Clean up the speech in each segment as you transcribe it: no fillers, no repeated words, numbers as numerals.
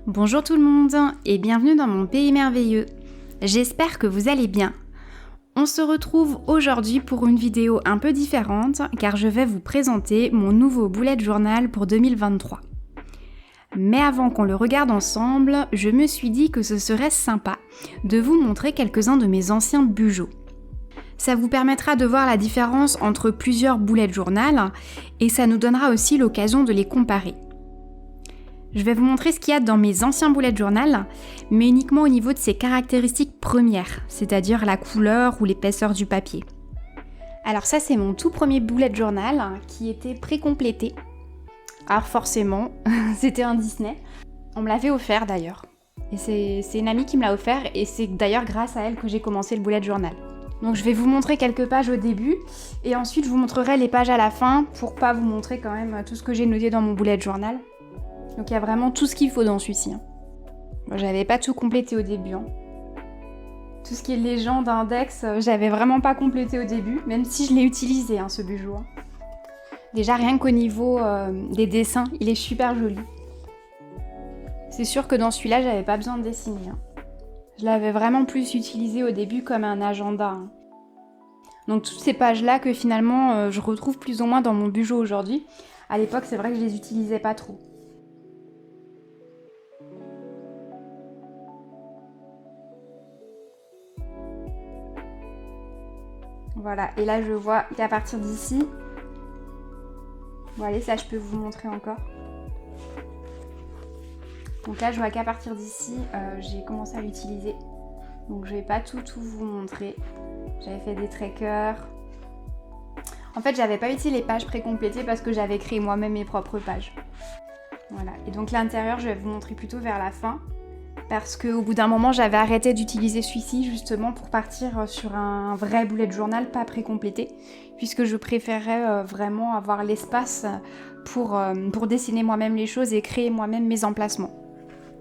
Bonjour tout le monde et bienvenue dans mon pays merveilleux. J'espère que vous allez bien. On se retrouve aujourd'hui pour une vidéo un peu différente car je vais vous présenter mon nouveau bullet journal pour 2023. Mais avant qu'on le regarde ensemble, je me suis dit que ce serait sympa de vous montrer quelques-uns de mes anciens bujots. Ça vous permettra de voir la différence entre plusieurs bullet journal et ça nous donnera aussi l'occasion de les comparer. Je vais vous montrer ce qu'il y a dans mes anciens bullet journal, mais uniquement au niveau de ses caractéristiques premières, c'est-à-dire la couleur ou l'épaisseur du papier. Alors ça, c'est mon tout premier bullet journal qui était précomplété. Alors forcément, c'était un Disney. On me l'avait offert d'ailleurs. Et c'est une amie qui me l'a offert et c'est d'ailleurs grâce à elle que j'ai commencé le bullet journal. Donc je vais vous montrer quelques pages au début et ensuite je vous montrerai les pages à la fin pour pas vous montrer quand même tout ce que j'ai noté dans mon bullet journal. Donc il y a vraiment tout ce qu'il faut dans celui-ci. Bon, j'avais pas tout complété au début. Tout ce qui est légende, index, j'avais vraiment pas complété au début, même si je l'ai utilisé ce bijou. Déjà rien qu'au niveau des dessins, il est super joli. C'est sûr que dans celui-là, j'avais pas besoin de dessiner. Je l'avais vraiment plus utilisé au début comme un agenda. Donc toutes ces pages-là que finalement je retrouve plus ou moins dans mon bijou aujourd'hui. À l'époque, c'est vrai que je les utilisais pas trop. Voilà, et là je vois qu'à partir d'ici, voilà, ça je peux vous montrer encore. Donc là je vois qu'à partir d'ici, j'ai commencé à l'utiliser. Donc je vais pas tout vous montrer. J'avais fait des trackers. En fait j'avais pas utilisé les pages précomplétées parce que j'avais créé moi-même mes propres pages. Voilà, et donc l'intérieur je vais vous montrer plutôt vers la fin. Parce qu'au bout d'un moment, j'avais arrêté d'utiliser celui-ci justement pour partir sur un vrai bullet journal pas précomplété, puisque je préférais vraiment avoir l'espace pour dessiner moi-même les choses et créer moi-même mes emplacements.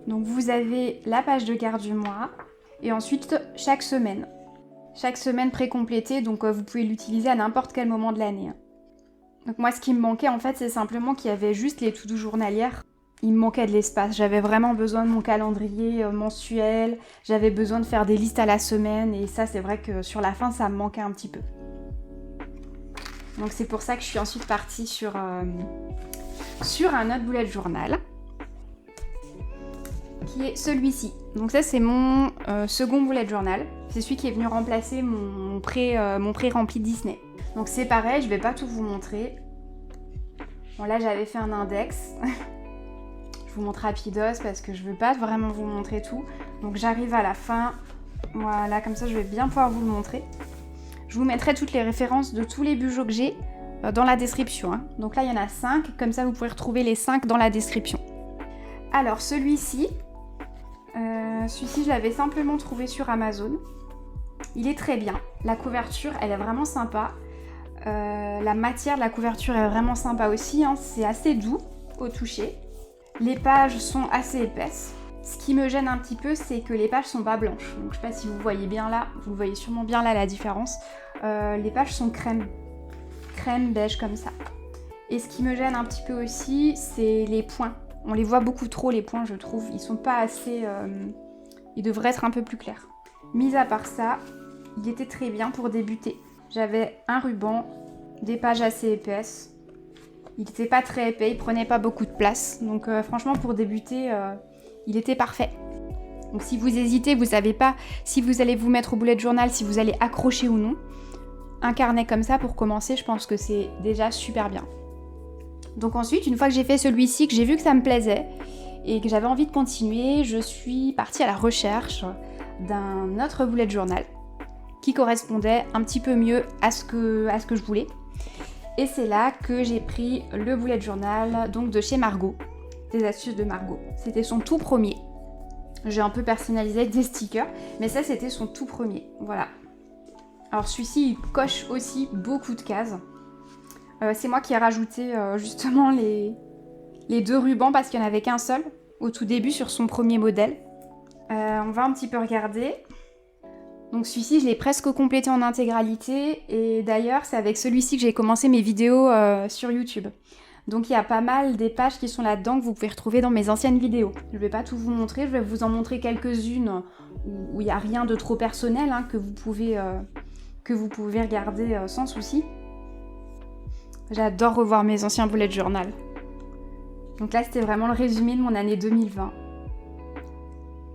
Donc vous avez la page de quart du mois et ensuite chaque semaine précomplétée, donc vous pouvez l'utiliser à n'importe quel moment de l'année. Donc moi ce qui me manquait en fait, c'est simplement qu'il y avait juste les to-do journalières. Il me manquait de l'espace, j'avais vraiment besoin de mon calendrier mensuel, j'avais besoin de faire des listes à la semaine et ça c'est vrai que sur la fin ça me manquait un petit peu. Donc c'est pour ça que je suis ensuite partie sur un autre bullet journal qui est celui-ci. Donc ça c'est mon second bullet journal, c'est celui qui est venu remplacer mon pré-rempli Disney. Donc c'est pareil, je vais pas tout vous montrer. Bon là j'avais fait un index. Je vous montre rapidos parce que je veux pas vraiment vous montrer tout. Donc j'arrive à la fin. Voilà, comme ça je vais bien pouvoir vous le montrer. Je vous mettrai toutes les références de tous les bujots que j'ai dans la description. Donc là il y en a 5, comme ça vous pouvez retrouver les 5 dans la description. Alors celui-ci je l'avais simplement trouvé sur Amazon. Il est très bien. La couverture elle est vraiment sympa. La matière de la couverture est vraiment sympa aussi. C'est assez doux au toucher. Les pages sont assez épaisses. Ce qui me gêne un petit peu, c'est que les pages sont pas blanches. Donc je sais pas si vous voyez bien là, vous voyez sûrement bien là la différence. Les pages sont crème beige comme ça. Et ce qui me gêne un petit peu aussi, c'est les points. On les voit beaucoup trop les points, je trouve. Ils sont pas assez... ils devraient être un peu plus clairs. Mis à part ça, il était très bien pour débuter. J'avais un ruban, des pages assez épaisses. Il n'était pas très épais, il prenait pas beaucoup de place. Donc franchement pour débuter, il était parfait. Donc si vous hésitez, vous savez pas si vous allez vous mettre au bullet journal, si vous allez accrocher ou non, un carnet comme ça pour commencer, je pense que c'est déjà super bien. Donc ensuite, une fois que j'ai fait celui-ci, que j'ai vu que ça me plaisait et que j'avais envie de continuer, je suis partie à la recherche d'un autre bullet journal qui correspondait un petit peu mieux à ce que je voulais. Et c'est là que j'ai pris le bullet journal donc de chez Margot, des astuces de Margot. C'était son tout premier. J'ai un peu personnalisé avec des stickers, mais ça c'était son tout premier. Voilà. Alors celui-ci il coche aussi beaucoup de cases. C'est moi qui ai rajouté justement les 2 rubans parce qu'il n'y en avait qu'un seul au tout début sur son premier modèle. On va un petit peu regarder. Donc celui-ci, je l'ai presque complété en intégralité et d'ailleurs, c'est avec celui-ci que j'ai commencé mes vidéos sur YouTube. Donc il y a pas mal des pages qui sont là-dedans que vous pouvez retrouver dans mes anciennes vidéos. Je vais pas tout vous montrer, je vais vous en montrer quelques-unes où il n'y a rien de trop personnel, hein, que vous pouvez regarder sans souci. J'adore revoir mes anciens bullet journal. Donc là c'était vraiment le résumé de mon année 2020.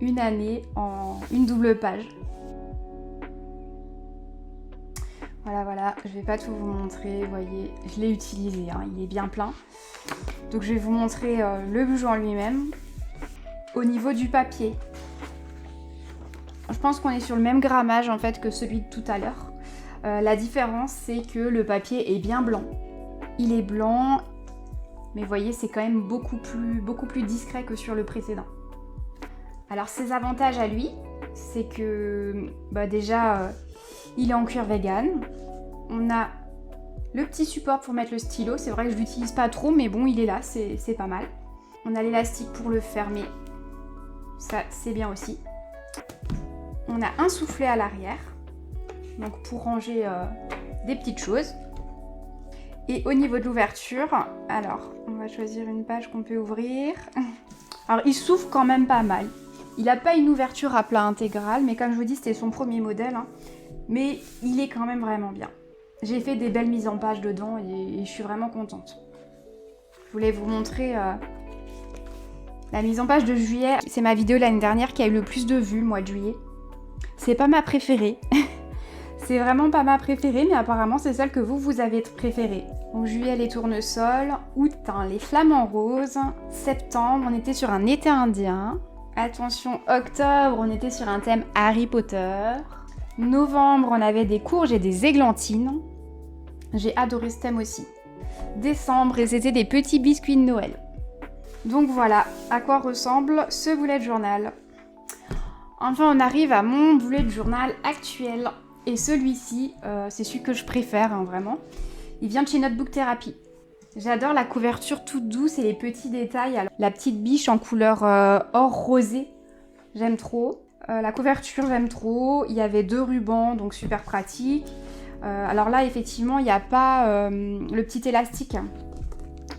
Une année en une double page. Voilà, je vais pas tout vous montrer, vous voyez, je l'ai utilisé, hein, il est bien plein. Donc je vais vous montrer le bijou en lui-même. Au niveau du papier, je pense qu'on est sur le même grammage en fait que celui de tout à l'heure. La différence c'est que le papier est bien blanc. Il est blanc, mais vous voyez c'est quand même beaucoup plus discret que sur le précédent. Alors ses avantages à lui, c'est que déjà il est en cuir vegan. On a le petit support pour mettre le stylo. C'est vrai que je l'utilise pas trop, mais bon, il est là, c'est pas mal. On a l'élastique pour le fermer. Ça, c'est bien aussi. On a un soufflet à l'arrière. Donc pour ranger des petites choses. Et au niveau de l'ouverture, alors, on va choisir une page qu'on peut ouvrir. Alors, il s'ouvre quand même pas mal. Il n'a pas une ouverture à plat intégral, mais comme je vous dis, c'était son premier modèle. Hein. Mais il est quand même vraiment bien. J'ai fait des belles mises en page dedans et je suis vraiment contente. Je voulais vous montrer la mise en page de juillet. C'est ma vidéo l'année dernière qui a eu le plus de vues, le mois de juillet. C'est pas ma préférée. C'est vraiment pas ma préférée, mais apparemment c'est celle que vous avez préférée. Donc juillet, les tournesols. Août, les flamants roses. Septembre, on était sur un été indien. Attention, octobre, on était sur un thème Harry Potter. Novembre, on avait des courges et des églantines. J'ai adoré ce thème aussi. Décembre, et c'était des petits biscuits de Noël. Donc voilà à quoi ressemble ce bullet journal. Enfin, on arrive à mon bullet journal actuel. Et celui-ci, c'est celui que je préfère, hein, vraiment. Il vient de chez Notebook Therapy. J'adore la couverture toute douce et les petits détails. Alors, la petite biche en couleur or rosé, j'aime trop. La couverture, j'aime trop. Il y avait 2 rubans, donc super pratique. Alors là, effectivement, il n'y a pas le petit élastique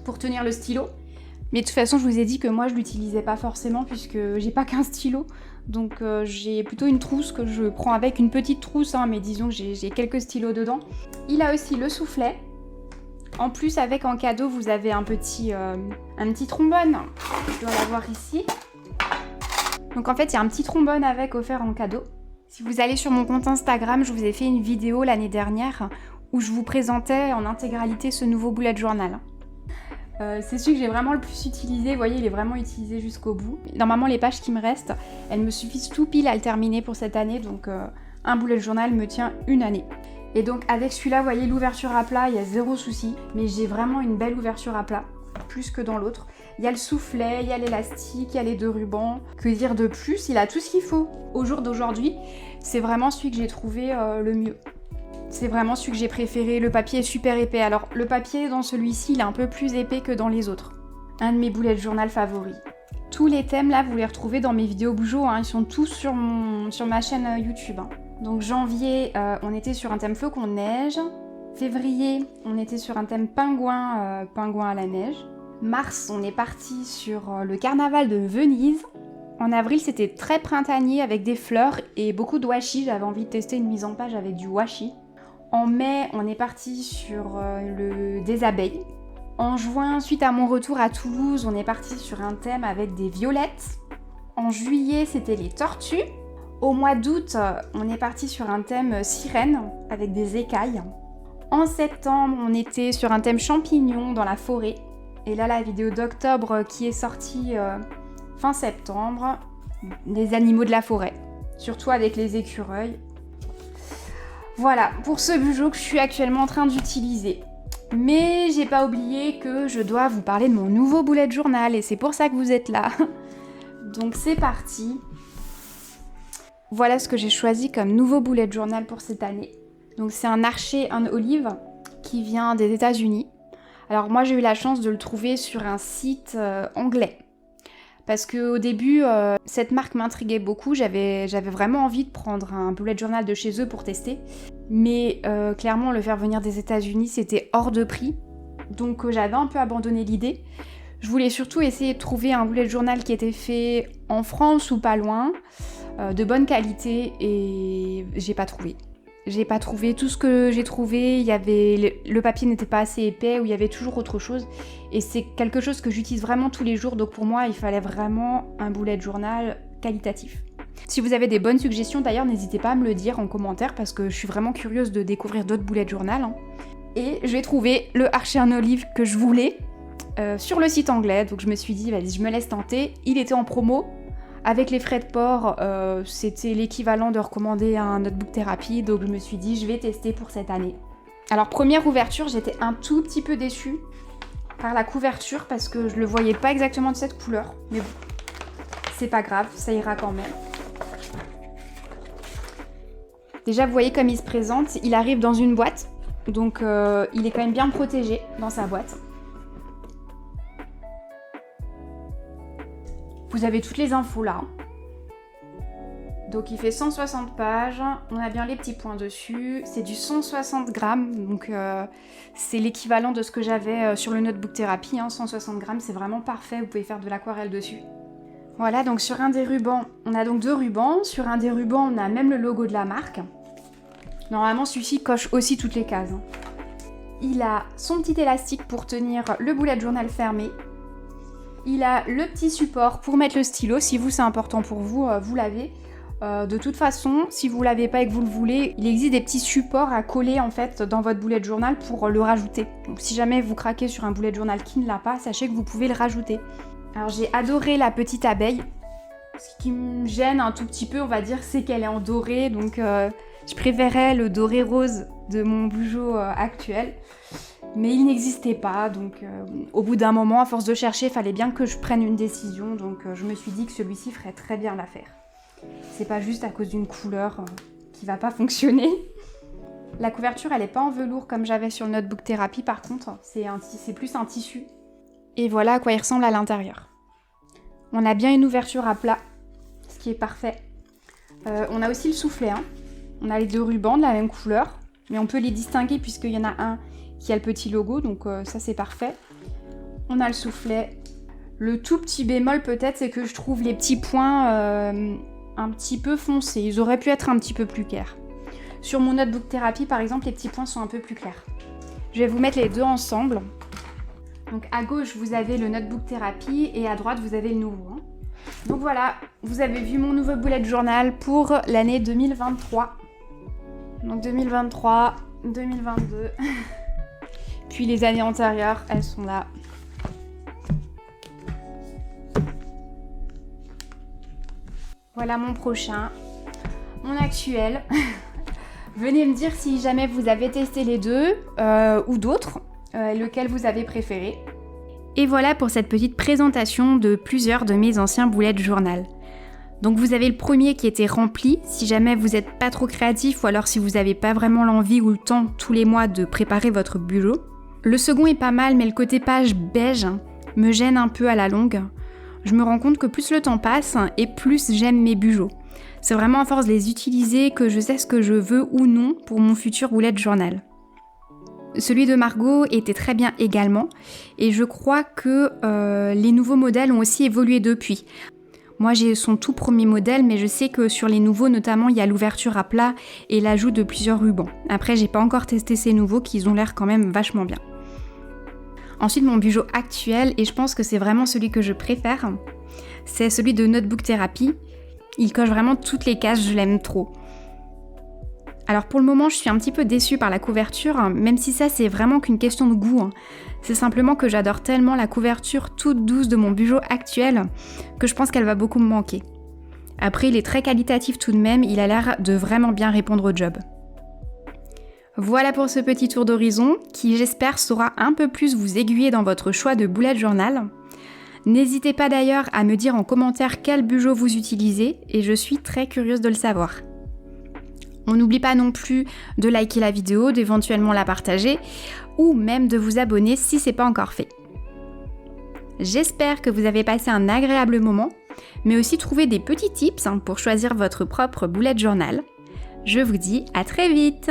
pour tenir le stylo. Mais de toute façon, je vous ai dit que moi, je ne l'utilisais pas forcément puisque j'ai pas qu'un stylo. Donc j'ai plutôt une trousse que je prends avec, une petite trousse, hein, mais disons que j'ai quelques stylos dedans. Il a aussi le soufflet. En plus, avec en cadeau, vous avez un petit trombone. Je dois l'avoir ici. Donc en fait, il y a un petit trombone avec offert en cadeau. Si vous allez sur mon compte Instagram, je vous ai fait une vidéo l'année dernière où je vous présentais en intégralité ce nouveau bullet journal. C'est celui que j'ai vraiment le plus utilisé, vous voyez, il est vraiment utilisé jusqu'au bout. Normalement, les pages qui me restent, elles me suffisent tout pile à le terminer pour cette année, donc un bullet journal me tient une année. Et donc avec celui-là, vous voyez, l'ouverture à plat, il y a 0 souci, mais j'ai vraiment une belle ouverture à plat, plus que dans l'autre. Il y a le soufflet, il y a l'élastique, il y a les 2 rubans. Que dire de plus? Il a tout ce qu'il faut. Au jour d'aujourd'hui, c'est vraiment celui que j'ai trouvé le mieux. C'est vraiment celui que j'ai préféré. Le papier est super épais. Alors, le papier dans celui-ci, il est un peu plus épais que dans les autres. Un de mes bullet journal favoris. Tous les thèmes, là, vous les retrouvez dans mes vidéos Bougeot. Hein. Ils sont tous sur ma chaîne YouTube. Hein. Donc, janvier, on était sur un thème flocon de neige. Février, on était sur un thème pingouin, pingouin à la neige. Mars, on est parti sur le carnaval de Venise. En avril, c'était très printanier avec des fleurs et beaucoup de washi. J'avais envie de tester une mise en page avec du washi. En mai, on est parti sur des abeilles. En juin, suite à mon retour à Toulouse, on est parti sur un thème avec des violettes. En juillet, c'était les tortues. Au mois d'août, on est parti sur un thème sirène avec des écailles. En septembre, on était sur un thème champignons dans la forêt. Et là, la vidéo d'octobre qui est sortie fin septembre, des animaux de la forêt. Surtout avec les écureuils. Voilà, pour ce bijou que je suis actuellement en train d'utiliser. Mais j'ai pas oublié que je dois vous parler de mon nouveau bullet journal et c'est pour ça que vous êtes là. Donc c'est parti. Voilà ce que j'ai choisi comme nouveau bullet journal pour cette année. Donc c'est un Archer un olive qui vient des États-Unis. Alors moi j'ai eu la chance de le trouver sur un site anglais. Parce qu'au début, cette marque m'intriguait beaucoup, j'avais vraiment envie de prendre un bullet journal de chez eux pour tester. Mais clairement, le faire venir des États-Unis, c'était hors de prix. donc j'avais un peu abandonné l'idée. Je voulais surtout essayer de trouver un bullet journal qui était fait en France ou pas loin, de bonne qualité, et j'ai pas trouvé. J'ai pas trouvé. Tout ce que j'ai trouvé, le papier n'était pas assez épais, ou il y avait toujours autre chose. Et c'est quelque chose que j'utilise vraiment tous les jours, donc pour moi, il fallait vraiment un bullet journal qualitatif. Si vous avez des bonnes suggestions, d'ailleurs, n'hésitez pas à me le dire en commentaire, parce que je suis vraiment curieuse de découvrir d'autres bullet journal. Hein. Et j'ai trouvé le Archer Olive que je voulais sur le site anglais, donc je me suis dit, vas-y, je me laisse tenter. Il était en promo. Avec les frais de port, c'était l'équivalent de recommander un notebook thérapie, donc je me suis dit, je vais tester pour cette année. Alors, première ouverture, j'étais un tout petit peu déçue par la couverture, parce que je le voyais pas exactement de cette couleur. Mais bon, c'est pas grave, ça ira quand même. Déjà, vous voyez comme il se présente, il arrive dans une boîte, donc il est quand même bien protégé dans sa boîte. Vous avez toutes les infos là. Donc il fait 160 pages, on a bien les petits points dessus, c'est du 160 grammes, donc c'est l'équivalent de ce que j'avais sur le notebook thérapie, hein, 160 grammes, c'est vraiment parfait, vous pouvez faire de l'aquarelle dessus. Voilà, donc sur un des rubans, on a donc 2 rubans, sur un des rubans on a même le logo de la marque. Normalement celui-ci coche aussi toutes les cases. Il a son petit élastique pour tenir le bullet journal fermé. Il a le petit support pour mettre le stylo, si vous c'est important pour vous, vous l'avez. De toute façon, si vous l'avez pas et que vous le voulez, il existe des petits supports à coller en fait dans votre bullet journal pour le rajouter. Donc si jamais vous craquez sur un bullet journal qui ne l'a pas, sachez que vous pouvez le rajouter. Alors j'ai adoré la petite abeille. Ce qui me gêne un tout petit peu, on va dire, c'est qu'elle est en doré, donc je préférais le doré rose de mon Bujo actuel. Mais il n'existait pas, donc au bout d'un moment, à force de chercher, il fallait bien que je prenne une décision, donc je me suis dit que celui-ci ferait très bien l'affaire. C'est pas juste à cause d'une couleur qui va pas fonctionner. La couverture, elle est pas en velours comme j'avais sur le notebook thérapie, par contre, c'est plus un tissu. Et voilà à quoi il ressemble à l'intérieur. On a bien une ouverture à plat, ce qui est parfait. On a aussi le soufflet, hein. On a les 2 rubans de la même couleur, mais on peut les distinguer puisqu'il y en a un qui a le petit logo, donc ça c'est parfait. On a le soufflet. Le tout petit bémol peut-être, c'est que je trouve les petits points un petit peu foncés. Ils auraient pu être un petit peu plus clairs. Sur mon notebook thérapie par exemple, les petits points sont un peu plus clairs. Je vais vous mettre les deux ensemble. Donc à gauche vous avez le notebook thérapie et à droite vous avez le nouveau. Hein. Donc voilà, vous avez vu mon nouveau bullet journal pour l'année 2023. Donc 2023, 2022... Puis les années antérieures, elles sont là. Voilà mon prochain, mon actuel. Venez me dire si jamais vous avez testé les deux ou d'autres, lequel vous avez préféré. Et voilà pour cette petite présentation de plusieurs de mes anciens bullet journal. Donc vous avez le premier qui était rempli, si jamais vous n'êtes pas trop créatif ou alors si vous n'avez pas vraiment l'envie ou le temps tous les mois de préparer votre Bujo. Le second est pas mal, mais le côté page beige me gêne un peu à la longue. Je me rends compte que plus le temps passe et plus j'aime mes Bujo. C'est vraiment à force de les utiliser que je sais ce que je veux ou non pour mon futur bullet journal. Celui de Margot était très bien également et je crois que les nouveaux modèles ont aussi évolué depuis. Moi j'ai son tout premier modèle, mais je sais que sur les nouveaux notamment il y a l'ouverture à plat et l'ajout de plusieurs rubans. Après j'ai pas encore testé ces nouveaux qui ont l'air quand même vachement bien. Ensuite mon Bujo actuel, et je pense que c'est vraiment celui que je préfère, c'est celui de Notebook Therapy. Il coche vraiment toutes les cases, je l'aime trop. Alors pour le moment je suis un petit peu déçue par la couverture, même si ça c'est vraiment qu'une question de goût. C'est simplement que j'adore tellement la couverture toute douce de mon Bujo actuel que je pense qu'elle va beaucoup me manquer. Après il est très qualitatif tout de même, il a l'air de vraiment bien répondre au job. Voilà pour ce petit tour d'horizon qui j'espère saura un peu plus vous aiguiller dans votre choix de bullet journal. N'hésitez pas d'ailleurs à me dire en commentaire quel Bujo vous utilisez et je suis très curieuse de le savoir. On n'oublie pas non plus de liker la vidéo, d'éventuellement la partager ou même de vous abonner si c'est pas encore fait. J'espère que vous avez passé un agréable moment, mais aussi trouvé des petits tips pour choisir votre propre bullet journal. Je vous dis à très vite!